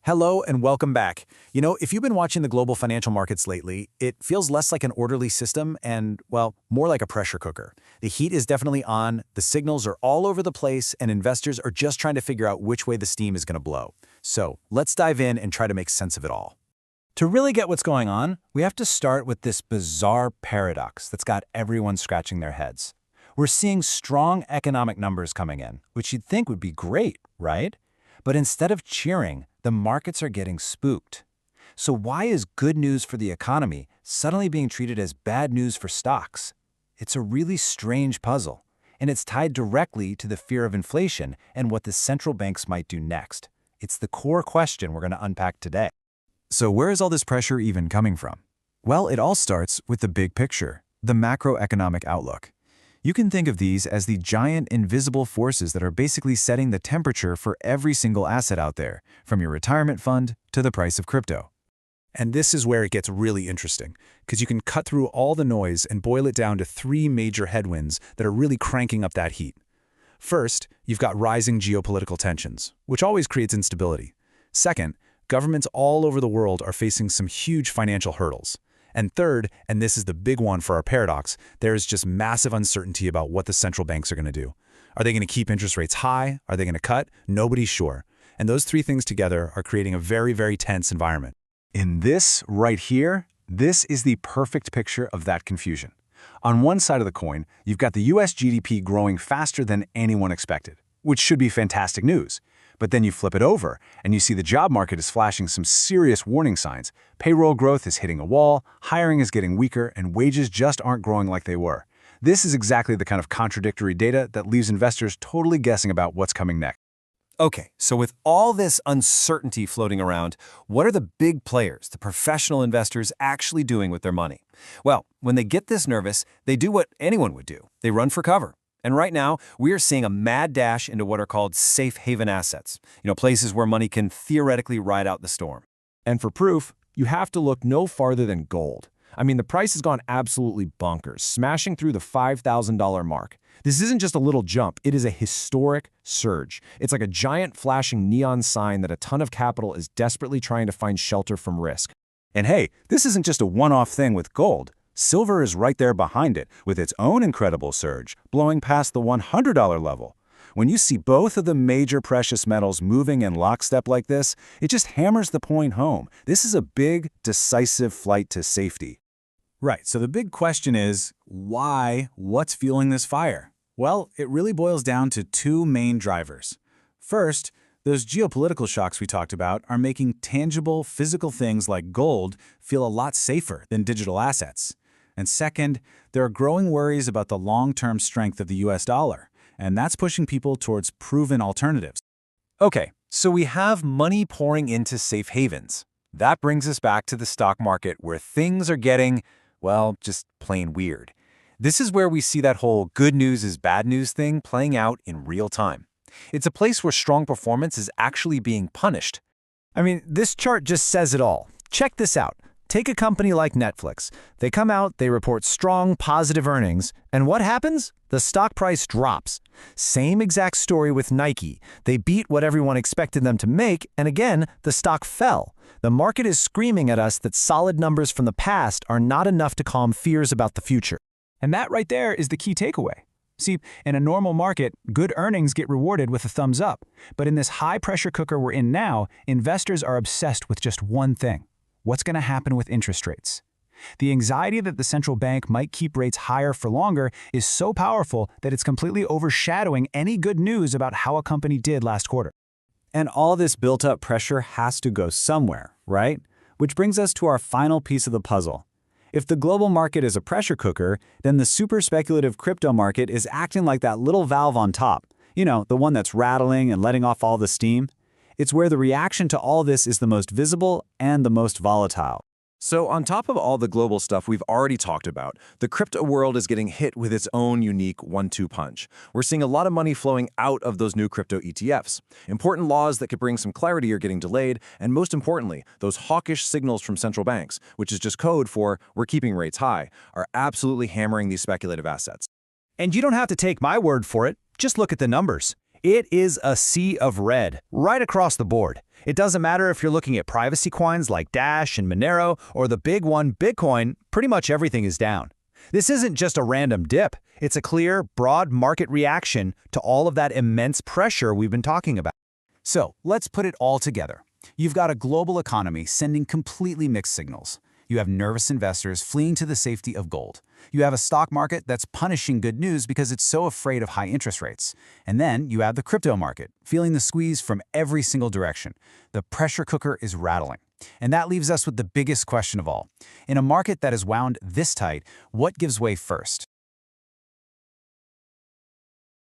Hello and welcome back. If you've been watching the global financial markets lately, it feels less like an orderly system and, well, more like a pressure cooker. The heat is definitely on, the signals are all over the place, and investors are just trying to figure out which way the steam is going to blow. So let's dive in and try to make sense of it all. To really get what's going on, we have to start with this bizarre paradox that's got everyone scratching their heads. We're seeing strong economic numbers coming in, which you'd think would be great, right? But instead of cheering, the markets are getting spooked. So why is good news for the economy suddenly being treated as bad news for stocks? It's a really strange puzzle, and it's tied directly to the fear of inflation and what the central banks might do next. It's the core question we're going to unpack today. So where is all this pressure even coming from? Well, it all starts with the big picture, the macroeconomic outlook. You can think of these as the giant invisible forces that are basically setting the temperature for every single asset out there, from your retirement fund to the price of crypto. And this is where it gets really interesting, because you can cut through all the noise and boil it down to three major headwinds that are really cranking up that heat. First, you've got rising geopolitical tensions, which always creates instability. Second, governments all over the world are facing some huge financial hurdles. And third, and this is the big one for our paradox, there is just massive uncertainty about what the central banks are going to do. Are they going to keep interest rates high? Are they going to cut? Nobody's sure. And those three things together are creating a very, very tense environment. In this right here, this is the perfect picture of that confusion. On one side of the coin, you've got the US GDP growing faster than anyone expected, which should be fantastic news. But then you flip it over, and you see the job market is flashing some serious warning signs. Payroll growth is hitting a wall, hiring is getting weaker, and wages just aren't growing like they were. This is exactly the kind of contradictory data that leaves investors totally guessing about what's coming next. Okay, so with all this uncertainty floating around, what are the big players, the professional investors, actually doing with their money? Well, when they get this nervous, they do what anyone would do. They run for cover. And right now, we are seeing a mad dash into what are called safe haven assets, places where money can theoretically ride out the storm. And for proof, you have to look no farther than gold. I mean, the price has gone absolutely bonkers, smashing through the $5,000 mark. This isn't just a little jump, it is a historic surge. It's like a giant flashing neon sign that a ton of capital is desperately trying to find shelter from risk. And hey, this isn't just a one-off thing with gold. Silver is right there behind it, with its own incredible surge, blowing past the $100 level. When you see both of the major precious metals moving in lockstep like this, it just hammers the point home. This is a big, decisive flight to safety. Right, so the big question is, why? What's fueling this fire? Well, it really boils down to two main drivers. First, those geopolitical shocks we talked about are making tangible, physical things like gold feel a lot safer than digital assets. And second, there are growing worries about the long-term strength of the US dollar, and that's pushing people towards proven alternatives. Okay, so we have money pouring into safe havens. That brings us back to the stock market where things are getting, well, just plain weird. This is where we see that whole good news is bad news thing playing out in real time. It's a place where strong performance is actually being punished. I mean, this chart just says it all. Check this out. Take a company like Netflix. They come out, they report strong, positive earnings, and what happens? The stock price drops. Same exact story with Nike. They beat what everyone expected them to make, and again, the stock fell. The market is screaming at us that solid numbers from the past are not enough to calm fears about the future. And that right there is the key takeaway. See, in a normal market, good earnings get rewarded with a thumbs up. But in this high-pressure cooker we're in now, investors are obsessed with just one thing. What's going to happen with interest rates? The anxiety that the central bank might keep rates higher for longer is so powerful that it's completely overshadowing any good news about how a company did last quarter. And all this built-up pressure has to go somewhere, right? Which brings us to our final piece of the puzzle. If the global market is a pressure cooker, then the super speculative crypto market is acting like that little valve on top. The one that's rattling and letting off all the steam. It's where the reaction to all this is the most visible and the most volatile. So on top of all the global stuff we've already talked about, the crypto world is getting hit with its own unique one-two punch. We're seeing a lot of money flowing out of those new crypto ETFs. Important laws that could bring some clarity are getting delayed, and most importantly, those hawkish signals from central banks, which is just code for we're keeping rates high, are absolutely hammering these speculative assets. And you don't have to take my word for it. Just look at the numbers. It is a sea of red, right across the board. It doesn't matter if you're looking at privacy coins like Dash and Monero or the big one, Bitcoin, pretty much everything is down. This isn't just a random dip. It's a clear, broad market reaction to all of that immense pressure we've been talking about. So, let's put it all together. You've got a global economy sending completely mixed signals. You have nervous investors fleeing to the safety of gold. You have a stock market that's punishing good news because it's so afraid of high interest rates. And then you have the crypto market, feeling the squeeze from every single direction. The pressure cooker is rattling. And that leaves us with the biggest question of all. In a market that is wound this tight, what gives way first?